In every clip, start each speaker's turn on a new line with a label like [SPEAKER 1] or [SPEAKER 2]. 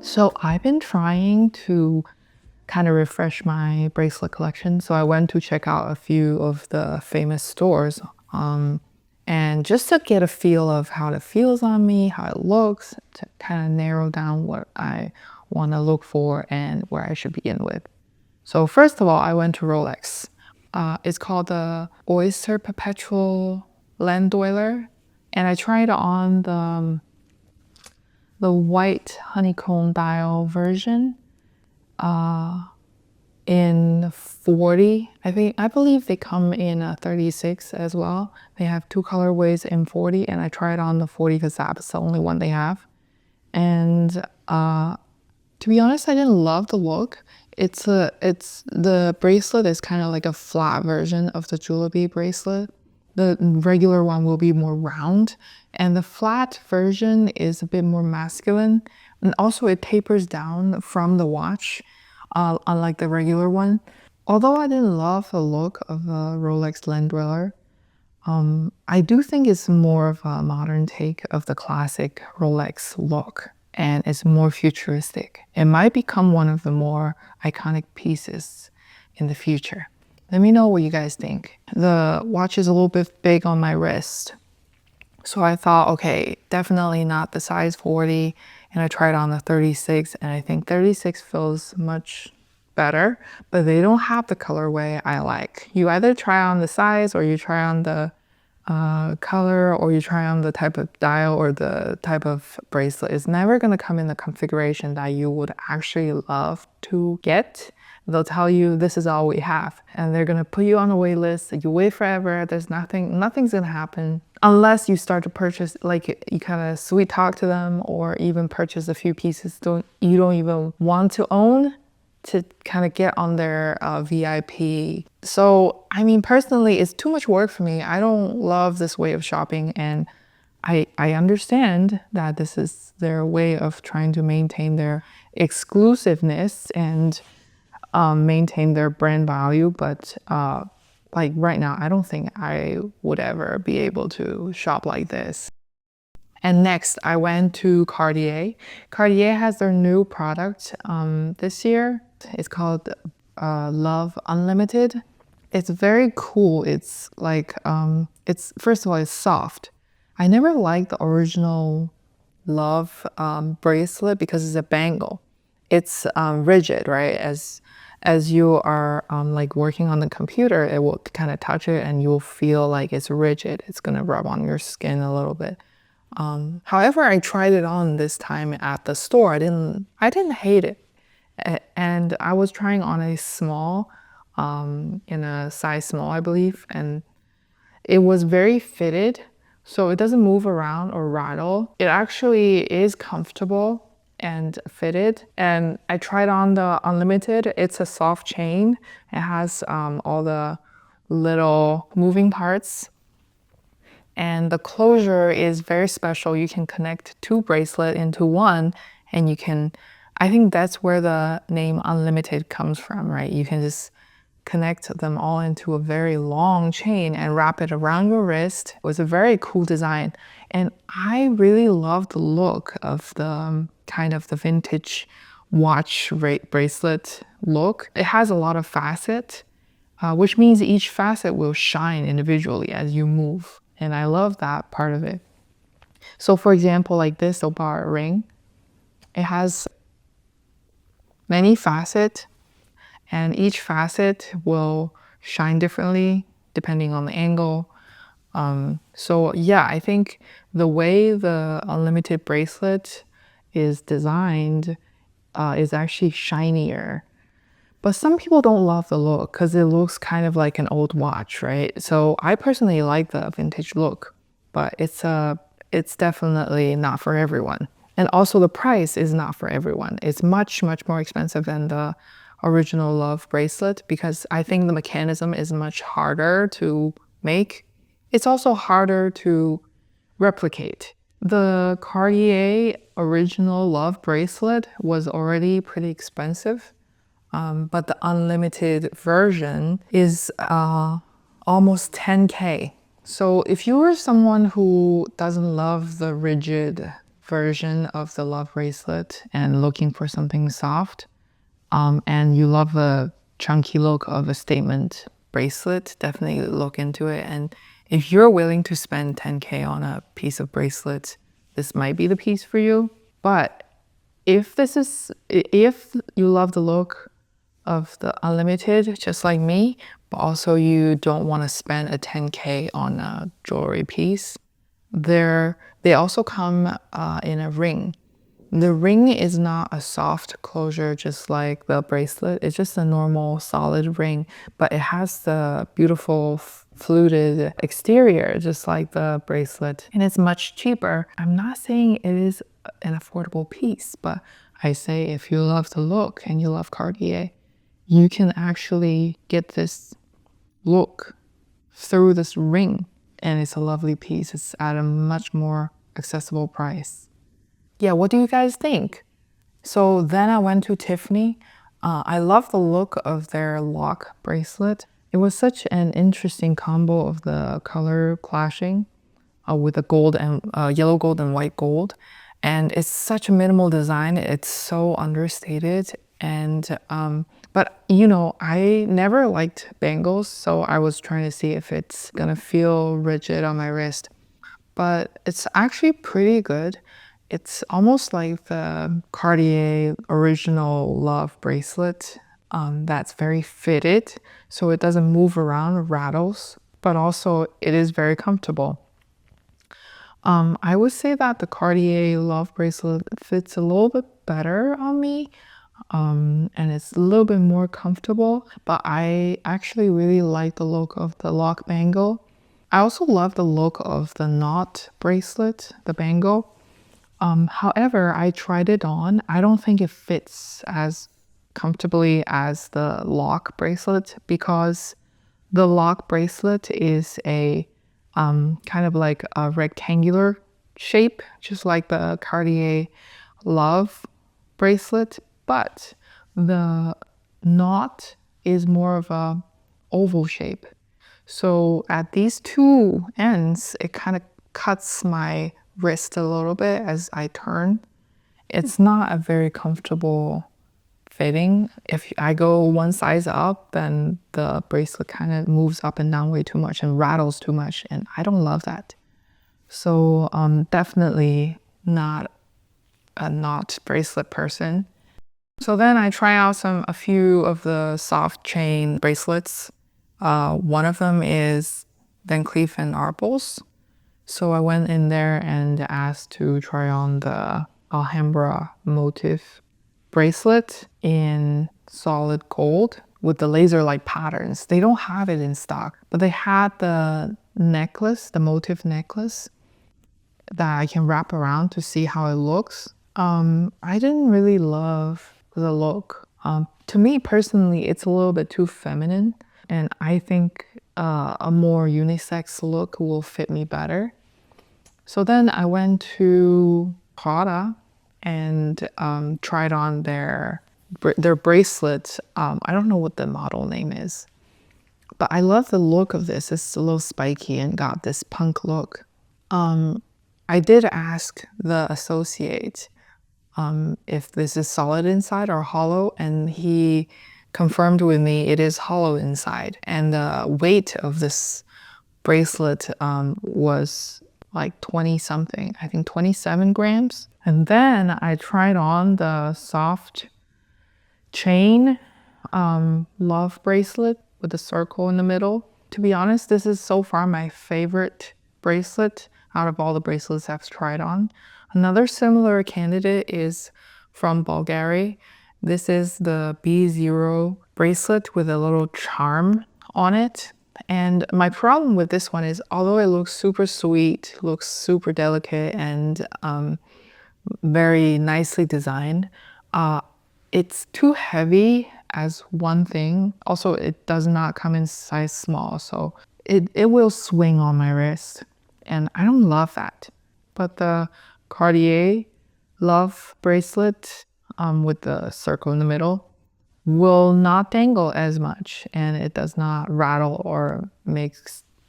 [SPEAKER 1] So I've been trying to kind of refresh my bracelet collection. So I went to check out a few of the famous stores, and just to get a feel of how it feels on me, how it looks, to kind of narrow down what I want to look for and where I should begin with. So first of all, I went to Rolex. It's called the Oyster Perpetual Land Dweller, and I tried on the white honeycomb dial version in 40. I believe they come in a 36 as well. They have two colorways in 40, and I tried on the 40 because that's the only one they have. And to be honest, I didn't love the look. It's the bracelet is kind of like a flat version of the Juleby bracelet. The regular one will be more round, and the flat version is a bit more masculine. And also it tapers down from the watch, unlike the regular one. Although I didn't love the look of the Rolex Land Dweller, I do think it's more of a modern take of the classic Rolex look, and it's more futuristic. It might become one of the more iconic pieces in the future. Let me know what you guys think. The watch is a little bit big on my wrist, so I thought, okay, definitely not the size 40, and I tried on the 36, and I think 36 feels much better, but they don't have the colorway I like. You either try on the size, or you try on the color, or you try on the type of dial or the type of bracelet. It's never going to come in the configuration that you would actually love to get. They'll tell you this is all we have, and they're going to put you on a wait list. You wait forever. There's nothing's going to happen unless you start to purchase, like you kind of sweet talk to them, or even purchase a few pieces you don't even want to own, to kind of get on their VIP. So, I mean, personally, it's too much work for me. I don't love this way of shopping, and I understand that this is their way of trying to maintain their exclusiveness and maintain their brand value. But like right now, I don't think I would ever be able to shop like this. And next, I went to Cartier. Cartier has their new product this year. It's called Love Unlimited. It's very cool. It's like, it's first of all, it's soft. I never liked the original Love bracelet because it's a bangle. It's rigid, right? As you are like working on the computer, it will kind of touch it and you'll feel like it's rigid. It's gonna rub on your skin a little bit. However, I tried it on this time at the store. I didn't hate it. And I was trying on a small, in a size small, I believe, and it was very fitted, so it doesn't move around or rattle. It actually is comfortable and fitted. And I tried on the Unlimited. It's a soft chain. It has all the little moving parts. And the closure is very special. You can connect two bracelets into one, and you can, I think that's where the name Unlimited comes from, right? You can just connect them all into a very long chain and wrap it around your wrist. It was a very cool design. And I really love the look of the kind of the vintage watch bracelet look. It has a lot of facets, which means each facet will shine individually as you move. And I love that part of it. So for example, like this opal ring, it has many facets, and each facet will shine differently depending on the angle. So yeah, I think the way the Unlimited bracelet is designed is actually shinier. But some people don't love the look because it looks kind of like an old watch, right? So I personally like the vintage look, but it's definitely not for everyone. And also the price is not for everyone. It's much, much more expensive than the original Love bracelet because I think the mechanism is much harder to make. It's also harder to replicate. The Cartier original Love bracelet was already pretty expensive. But the Unlimited version is almost 10K. So if you are someone who doesn't love the rigid version of the love bracelet and looking for something soft, and you love the chunky look of a statement bracelet, definitely look into it. And if you're willing to spend 10K on a piece of bracelet, this might be the piece for you. But if you love the look of the unlimited, just like me, but also you don't want to spend a 10K on a jewelry piece, they also come in a ring. The ring is not a soft closure just like the bracelet. It's just a normal solid ring, but it has the beautiful fluted exterior just like the bracelet, and it's much cheaper. I'm not saying it is an affordable piece, but I say if you love the look and you love Cartier, you can actually get this look through this ring, and it's a lovely piece. It's at a much more accessible price. Yeah, what do you guys think? So then I went to Tiffany. I love the look of their lock bracelet. It was such an interesting combo of the color clashing with the gold and yellow gold and white gold. And it's such a minimal design. It's so understated. And but you know, I never liked bangles, so I was trying to see if it's gonna feel rigid on my wrist. But it's actually pretty good. It's almost like the Cartier original love bracelet that's very fitted, so it doesn't move around or rattles, but also it is very comfortable. I would say that the Cartier love bracelet fits a little bit better on me, and it's a little bit more comfortable, but I actually really like the look of the lock bangle. I also love the look of the knot bracelet, the bangle. However, I tried it on. I don't think it fits as comfortably as the lock bracelet because the lock bracelet is a kind of like a rectangular shape, just like the Cartier Love bracelet, but the knot is more of a oval shape. So at these two ends, it kind of cuts my wrist a little bit as I turn. It's not a very comfortable fitting. If I go one size up, then the bracelet kind of moves up and down way too much and rattles too much, and I don't love that. So definitely not a knot bracelet person. So then I try out a few of the soft chain bracelets. One of them is Van Cleef and Arpels. So I went in there and asked to try on the Alhambra motif bracelet in solid gold with the laser-like patterns. They don't have it in stock, but they had the necklace, the motif necklace that I can wrap around to see how it looks. I didn't really love the look. To me personally, it's a little bit too feminine, and I think a more unisex look will fit me better. So then I went to PRADA and tried on their bracelet. I don't know what the model name is, but I love the look of this. It's a little spiky and got this punk look. I did ask the associate if this is solid inside or hollow, and he confirmed with me it is hollow inside. And the weight of this bracelet was like 20 something, I think 27 grams. And then I tried on the soft chain love bracelet with a circle in the middle. To be honest, this is so far my favorite bracelet out of all the bracelets I've tried on. Another similar candidate is from BVLGARI. This is the B0 bracelet with a little charm on it. And my problem with this one is, although it looks super sweet, looks super delicate and very nicely designed, it's too heavy as one thing. Also, it does not come in size small, so it will swing on my wrist, and I don't love that. But the Cartier Love bracelet with the circle in the middle will not dangle as much, and it does not rattle or make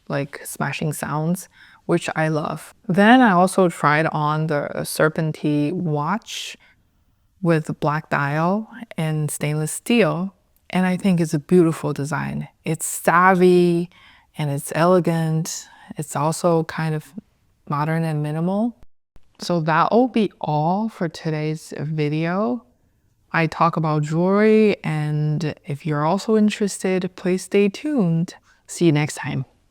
[SPEAKER 1] like smashing sounds which I love. Then I also tried on the serpentine watch with black dial and stainless steel. And I think it's a beautiful design. It's savvy and it's elegant. It's also kind of modern and minimal. So that will be all for today's video. I talk about jewelry, and if you're also interested, please stay tuned. See you next time.